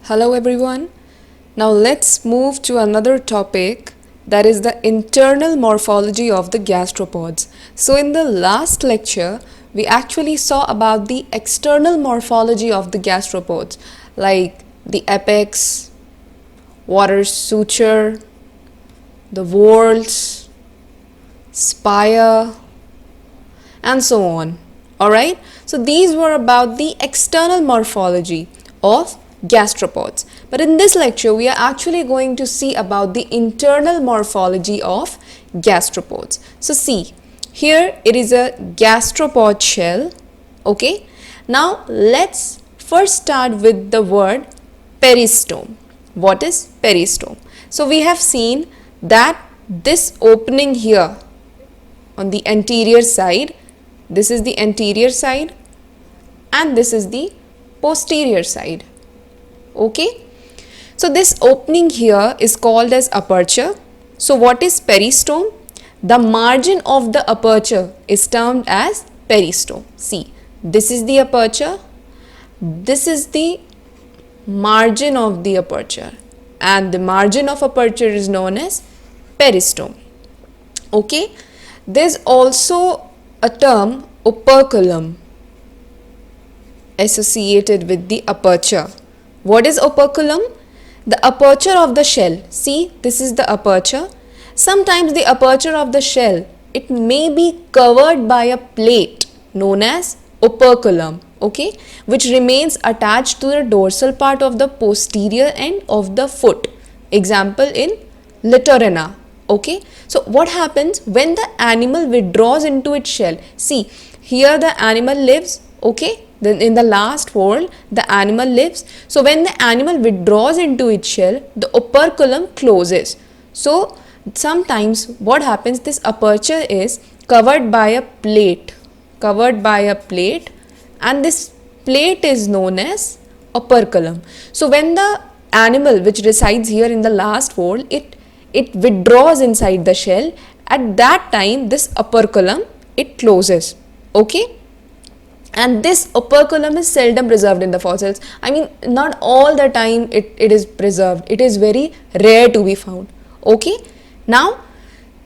Hello everyone. Now let's move to another topic, that is the internal morphology of the gastropods. So in the last lecture, we actually saw about the external morphology of the gastropods, like the apex, water suture, the whorls, spire, and so on. Alright, so these were about the external morphology of gastropods. But in this lecture, we are actually going to see about the internal morphology of gastropods. So see, here it is a gastropod shell. Okay, now let's first start with the word peristome. What is peristome? So we have seen that this opening here on the anterior side, this is the anterior side and this is the posterior side. Okay, so this opening here is called as aperture. So what is peristome? The margin of the aperture is termed as peristome. See, this is the aperture, this is the margin of the aperture, and the margin of aperture is known as peristome. Okay, there's also a term operculum associated with the aperture. What is operculum? The aperture of the shell. See, this is the aperture. Sometimes the aperture of the shell, it may be covered by a plate known as operculum, okay, which remains attached to the dorsal part of the posterior end of the foot. Example in Littorina. Okay, so what happens when the animal withdraws into its shell? See, here the animal lives, okay, then in the last fold the animal lives. So when the animal withdraws into its shell, the operculum closes. So sometimes what happens, this aperture is covered by a plate, and this plate is known as operculum. So when the animal which resides here in the last fold, it withdraws inside the shell, at that time this operculum, it closes. Okay, and this operculum is seldom preserved in the fossils. I mean, not all the time it is preserved. It is very rare to be found. Okay, now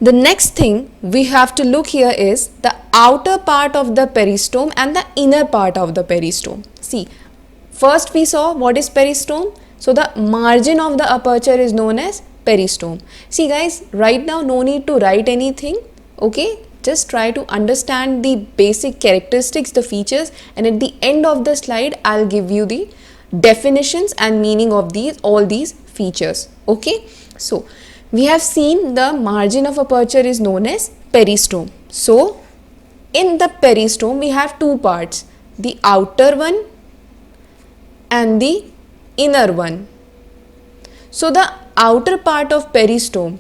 the next thing we have to look here is the outer part of the peristome and the inner part of the peristome. See, first we saw what is peristome. So the margin of the aperture is known as peristome. See guys, right now no need to write anything. Okay, just try to understand the basic characteristics, the features, and at the end of the slide I'll give you the definitions and meaning of all these features. Okay, so we have seen the margin of aperture is known as peristome. So in the peristome we have two parts, the outer one and the inner one. So the outer part of peristome,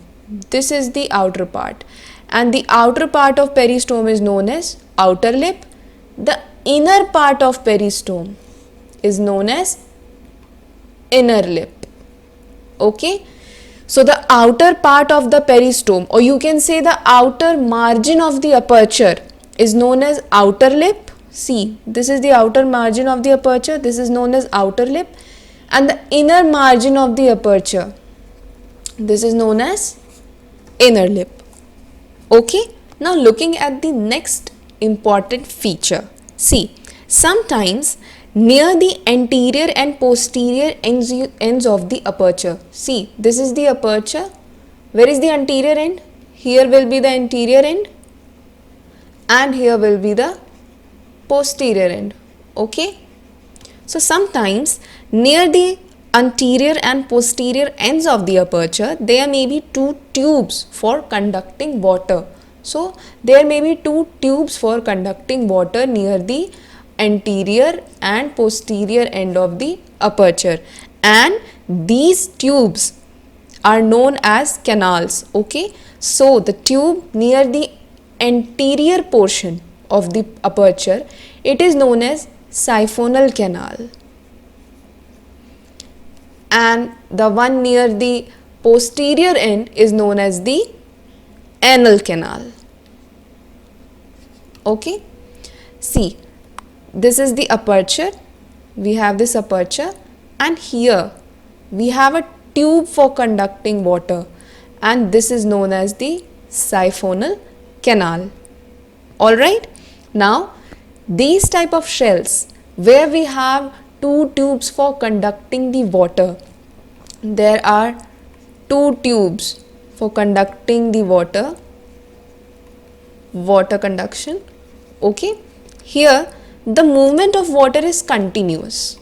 this is the outer part, and the outer part of peristome is known as outer lip. The inner part of peristome is known as inner lip. Okay, so the outer part of the peristome, or you can say the outer margin of the aperture, is known as outer lip. See, this is the outer margin of the aperture, this is known as outer lip, and the inner margin of the aperture, this is known as inner lip. Okay, now looking at the next important feature. See, sometimes near the anterior and posterior ends of the aperture. See, this is the aperture. Where is the anterior end? Here will be the anterior end and here will be the posterior end. Okay, so sometimes near the anterior and posterior ends of the aperture, there may be two tubes for conducting water. So there may be two tubes for conducting water near the anterior and posterior end of the aperture, and these tubes are known as canals. Okay, so the tube near the anterior portion of the aperture, it is known as siphonal canal, and the one near the posterior end is known as the anal canal. Okay, see, this is the aperture, we have this aperture, and here we have a tube for conducting water, and this is known as the siphonal canal. Alright, now these type of shells where we have two tubes for conducting the water, there are two tubes for conducting the water conduction. Okay, here the movement of water is continuous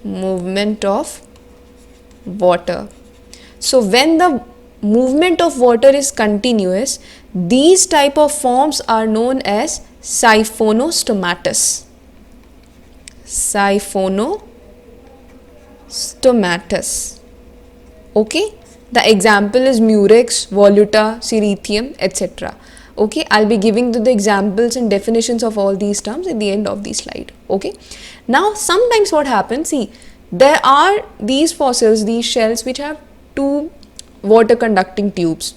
movement of water. So when the movement of water is continuous, these type of forms are known as siphonostomatus. Okay, the example is murex, voluta, cerithium, etc. Okay, I'll be giving the examples and definitions of all these terms at the end of the slide. Okay, now sometimes what happens, see, there are these fossils, these shells which have two water conducting tubes,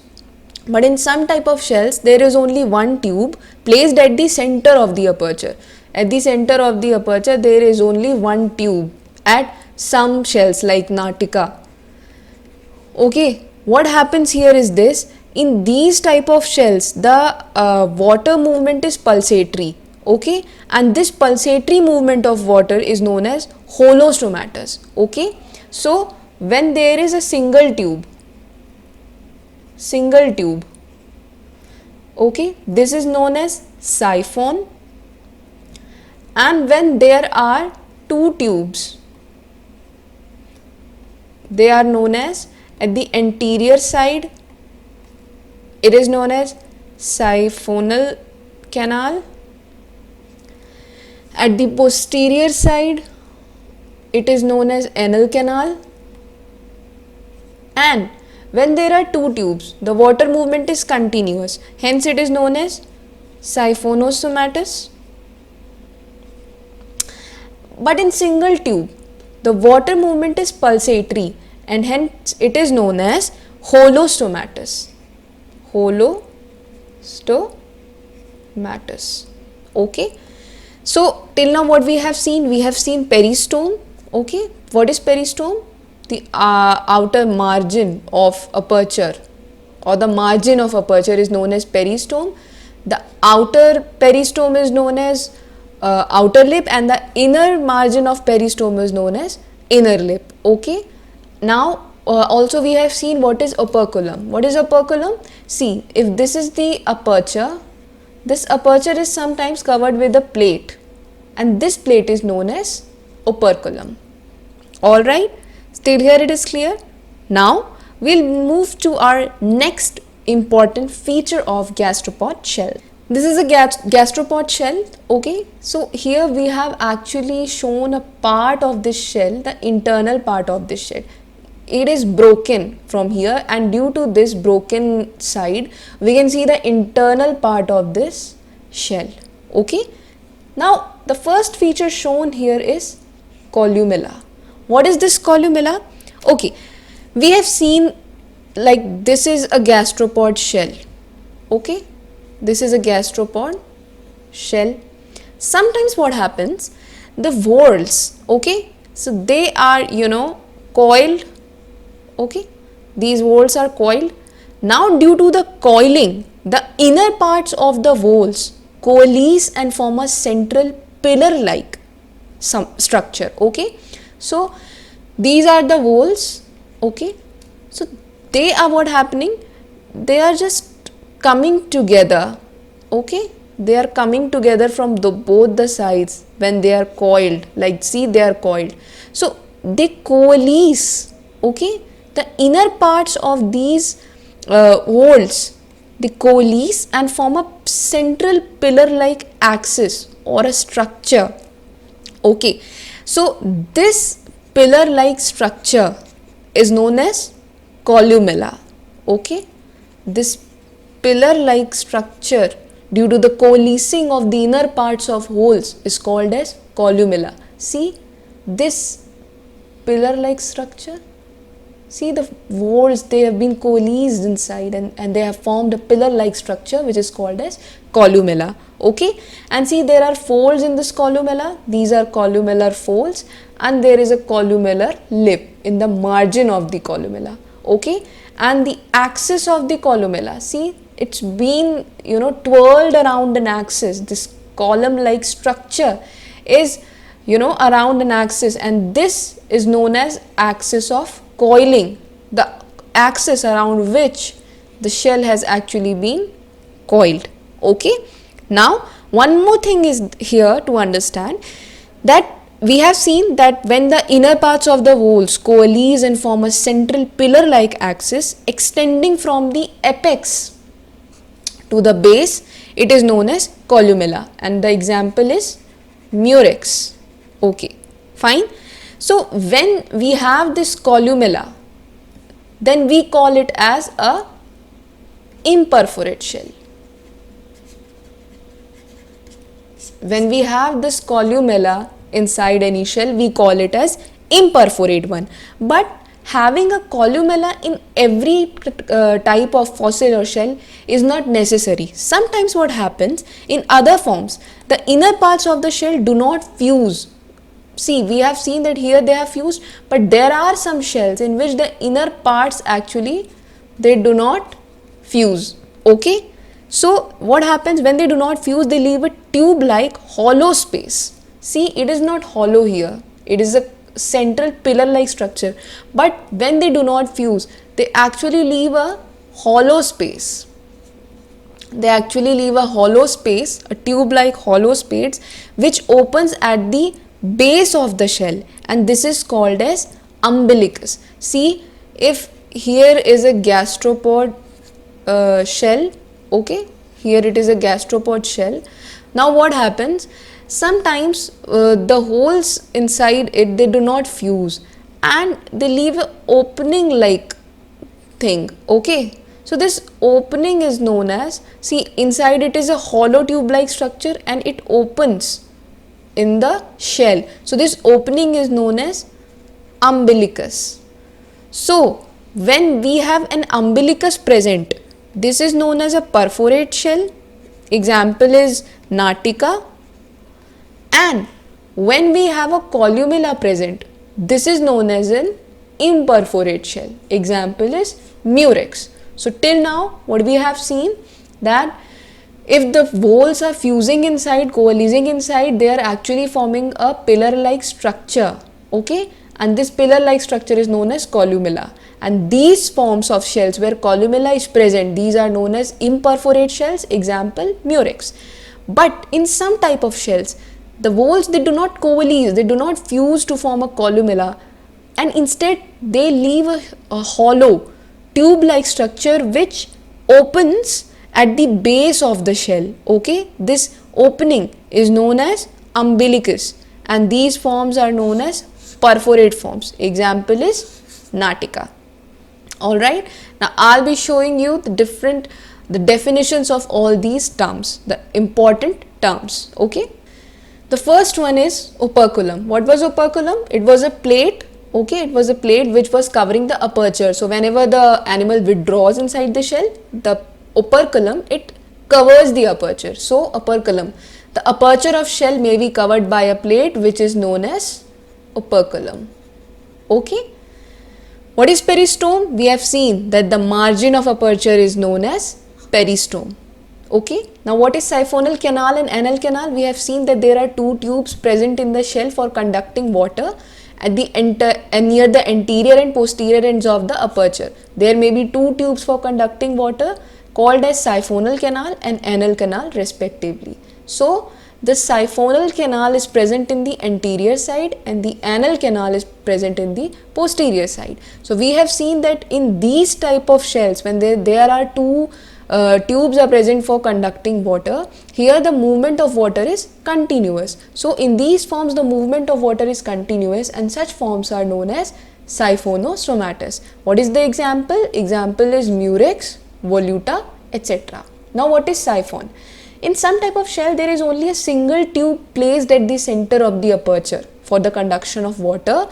but in some type of shells there is only one tube placed at the center of the aperture. At the center of the aperture there is only one tube at some shells like Natica. Okay, what happens here is this: in these type of shells the water movement is pulsatory. Okay, and this pulsatory movement of water is known as holostomatus. Okay, so when there is a single tube, okay, this is known as siphon, and when there are two tubes, they are known as, at the anterior side it is known as siphonal canal, at the posterior side it is known as anal canal, and when there are two tubes the water movement is continuous, hence it is known as siphonostomatus. But in single tube the water movement is pulsatory, and hence it is known as holostomatus. Okay, so till now what we have seen peristome. Okay, what is peristome? The outer margin of aperture, or the margin of aperture, is known as peristome. The outer peristome is known as outer lip, and the inner margin of peristome is known as inner lip. Okay, now also we have seen what is operculum. What is operculum? See, if this is the aperture, this aperture is sometimes covered with a plate, and this plate is known as operculum. Alright, still here it is clear? Now we'll move to our next important feature of gastropod shell. This is a gastropod shell. Okay, so here we have actually shown a part of this shell, the internal part of this shell. It is broken from here, and due to this broken side we can see the internal part of this shell. Okay, now the first feature shown here is columella. What is this columella? Okay, we have seen, like, this is a gastropod shell. Okay, this is a gastropod shell. Sometimes what happens, the whorls, okay, so they are coiled. Okay, these whorls are coiled. Now due to the coiling, the inner parts of the whorls coalesce and form a central pillar like some structure. Okay, so these are the whorls. Okay, so they are what happening, they are just coming together. Okay, they are coming together from both the sides when they are coiled, like, see, they are coiled, so they coalesce. Okay, the inner parts of these whorls, they coalesce and form a central pillar like axis or a structure. Okay, so this pillar like structure is known as columella. Okay, this pillar like structure due to the coalescing of the inner parts of whorls is called as columella. See this pillar like structure, see the whorls, they have been coalesced inside and they have formed a pillar like structure which is called as columella. Okay, and see there are folds in this columella. These are columellar folds, and there is a columellar lip in the margin of the columella. Okay, and the axis of the columella, see it's been twirled around an axis. This column like structure is around an axis, and this is known as axis of coiling, the axis around which the shell has actually been coiled. Okay, now one more thing is here to understand, that we have seen that when the inner parts of the walls coalesce and form a central pillar like axis extending from the apex to the base, it is known as columella, and the example is murex. Okay, fine. So when we have this columella, then we call it as a imperforate shell. When we have this columella inside any shell, we call it as imperforate one. But having a columella in every type of fossil or shell is not necessary. Sometimes what happens in other forms, the inner parts of the shell do not fuse. See, we have seen that here they have fused, but there are some shells in which the inner parts actually they do not fuse. Okay, so what happens when they do not fuse? They leave a tube like hollow space. See, it is not hollow here, it is a central pillar like structure, but when they do not fuse, they actually leave a hollow space. They actually leave a hollow space, a tube like hollow space, which opens at the base of the shell, and this is called as umbilicus. See, if here is a gastropod shell, okay, here it is a gastropod shell. Now what happens? Sometimes the holes inside it, they do not fuse and they leave an opening like thing. Okay, so this opening is known as, see, inside it is a hollow tube like structure and it opens in the shell. So this opening is known as umbilicus. So when we have an umbilicus present, this is known as a perforate shell. Example is Natica. And when we have a columella present, this is known as an imperforate shell. Example is murex. So till now what we have seen, that if the walls are fusing inside, coalescing inside, they are actually forming a pillar like structure. Okay, and this pillar like structure is known as columella, and these forms of shells where columella is present, these are known as imperforate shells. Example murex. But in some type of shells, the walls, they do not coalesce, they do not fuse to form a columella, and instead they leave a hollow tube like structure which opens at the base of the shell. Okay, this opening is known as umbilicus, and these forms are known as perforate forms. Example is Natica. Alright, now I'll be showing you the definitions of all these terms, the important terms. Okay, the first one is operculum. What was operculum? It was a plate. Okay, it was a plate which was covering the aperture. So whenever the animal withdraws inside the shell, the operculum, it covers the aperture. So operculum, the aperture of shell may be covered by a plate which is known as operculum. Okay, what is peristome? We have seen that the margin of aperture is known as peristome. Okay, now what is siphonal canal and anal canal? We have seen that there are two tubes present in the shell for conducting water at the near the anterior and posterior ends of the aperture. There may be two tubes for conducting water called as siphonal canal and anal canal respectively. So the siphonal canal is present in the anterior side and the anal canal is present in the posterior side. So we have seen that in these type of shells, when there are two tubes are present for conducting water, here the movement of water is continuous. So in these forms the movement of water is continuous, and such forms are known as siphonostomatous. What is the example? Example is murex, voluta, etc. Now what is siphon? In some type of shell, there is only a single tube placed at the center of the aperture for the conduction of water,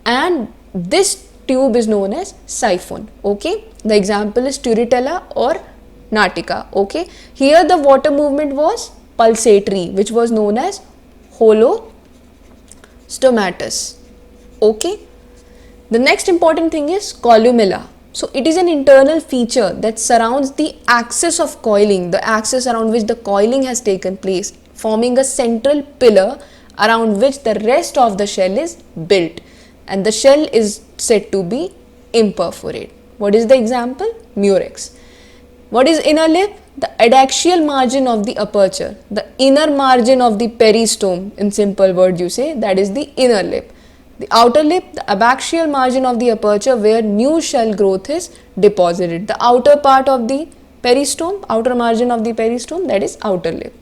and this tube is known as siphon. Okay, the example is Turritella or Natica. Okay, here the water movement was pulsatory, which was known as holostomatus. Okay. The next important thing is columella. So it is an internal feature that surrounds the axis of coiling, the axis around which the coiling has taken place, forming a central pillar around which the rest of the shell is built, and the shell is said to be imperforate. What is the example? Murex. What is inner lip? The adaxial margin of the aperture, the inner margin of the peristome, in simple word you say, that is the inner lip. The outer lip, the abaxial margin of the aperture where new shell growth is deposited. The outer part of the peristome, outer margin of the peristome, that is outer lip.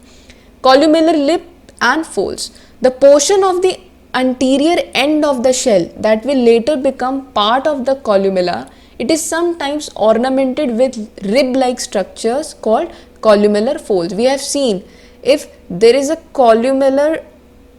Columellar lip and folds. The portion of the anterior end of the shell that will later become part of the columella, it is sometimes ornamented with rib-like structures called columellar folds. We have seen if there is a columellar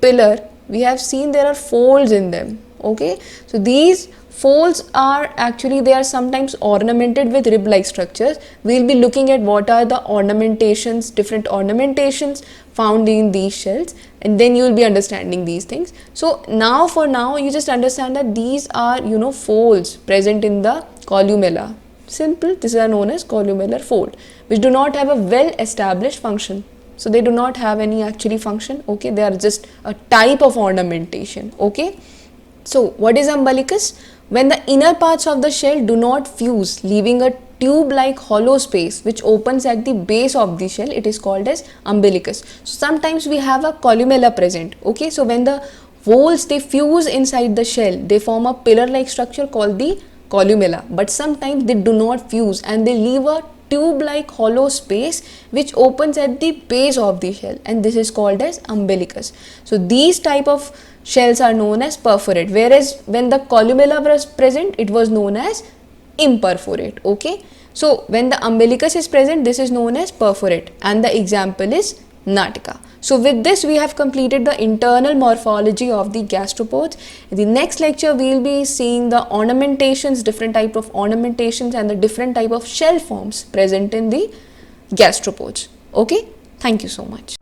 pillar, we have seen there are folds in them. Okay, so these folds are actually, they are sometimes ornamented with rib-like structures. We will be looking at what are the ornamentations, different ornamentations found in these shells, and then you will be understanding these things. So now for now you just understand that these are folds present in the columella. Simple, these are known as columellar fold, which do not have a well established function. So they do not have any actually function. Okay, they are just a type of ornamentation. Okay, so what is umbilicus? When the inner parts of the shell do not fuse, leaving a tube-like hollow space which opens at the base of the shell, it is called as umbilicus. So sometimes we have a columella present. Okay, so when the folds they fuse inside the shell, they form a pillar-like structure called the columella. But sometimes they do not fuse and they leave a tube-like hollow space which opens at the base of the shell, and this is called as umbilicus. So these type of shells are known as perforate, whereas when the columella was present, it was known as imperforate. Okay, so when the umbilicus is present, this is known as perforate, and the example is Natica. So with this we have completed the internal morphology of the gastropods. In the next lecture we will be seeing the ornamentations, different type of ornamentations and the different type of shell forms present in the gastropods. Okay, thank you so much.